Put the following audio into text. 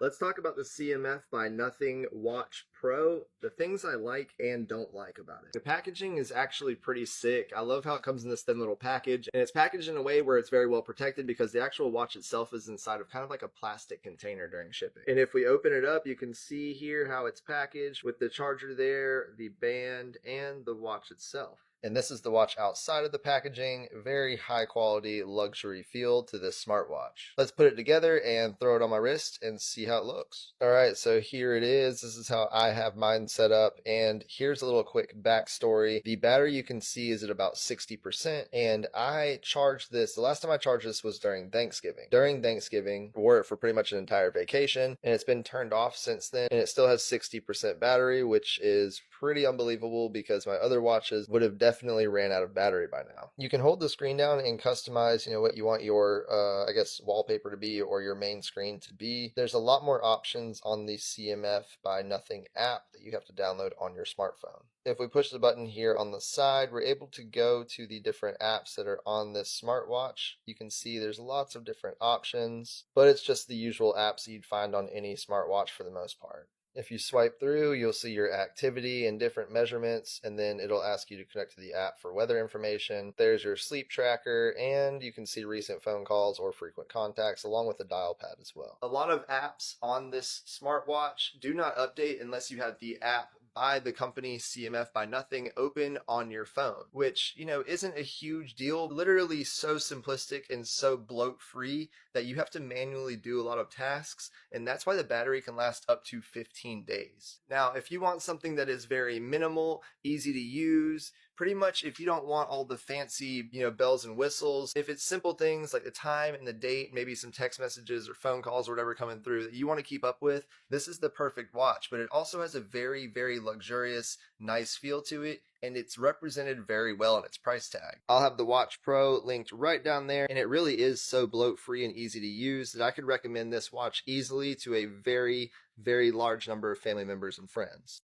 Let's talk about the CMF by Nothing Watch Pro, the things I like and don't like about it. The packaging is actually pretty sick. I love how it comes in this thin little package, and it's packaged in a way where it's very well protected because the actual watch itself is inside of kind of like a plastic container during shipping. And if we open it up, you can see here how it's packaged with the charger there, the band, and the watch itself. And this is the watch outside of the packaging. Very high quality luxury feel to this smartwatch. Let's put it together and throw it on my wrist and see how it looks. All right, so here it is. This is how I have mine set up. And here's a little quick backstory. The battery you can see is at about 60%. And I charged this, the last time I charged this was during Thanksgiving. During Thanksgiving, wore it for pretty much an entire vacation. And it's been turned off since then. And it still has 60% battery, which is pretty unbelievable because my other watches would have definitely ran out of battery by now. You can hold the screen down and customize, what you want your, I guess, wallpaper to be or your main screen to be. There's a lot more options on the CMF by Nothing app that you have to download on your smartphone. If we push the button here on the side, we're able to go to the different apps that are on this smartwatch. You can see there's lots of different options, but it's just the usual apps you'd find on any smartwatch for the most part. If you swipe through, you'll see your activity and different measurements, and then it'll ask you to connect to the app for weather information. There's your sleep tracker, and you can see recent phone calls or frequent contacts, along with the dial pad as well. A lot of apps on this smartwatch do not update unless you have the app by the company CMF by Nothing open on your phone, which, isn't a huge deal. Literally so simplistic and so bloat free that you have to manually do a lot of tasks, and that's why the battery can last up to 15 days. Now, if you want something that is very minimal, easy to use, pretty much if you don't want all the fancy, bells and whistles, if it's simple things like the time and the date, maybe some text messages or phone calls or whatever coming through that you want to keep up with, this is the perfect watch. But it also has a very, very luxurious, nice feel to it, and it's represented very well in its price tag. I'll have the Watch Pro linked right down there, and it really is so bloat-free and easy to use that I could recommend this watch easily to a very, very large number of family members and friends.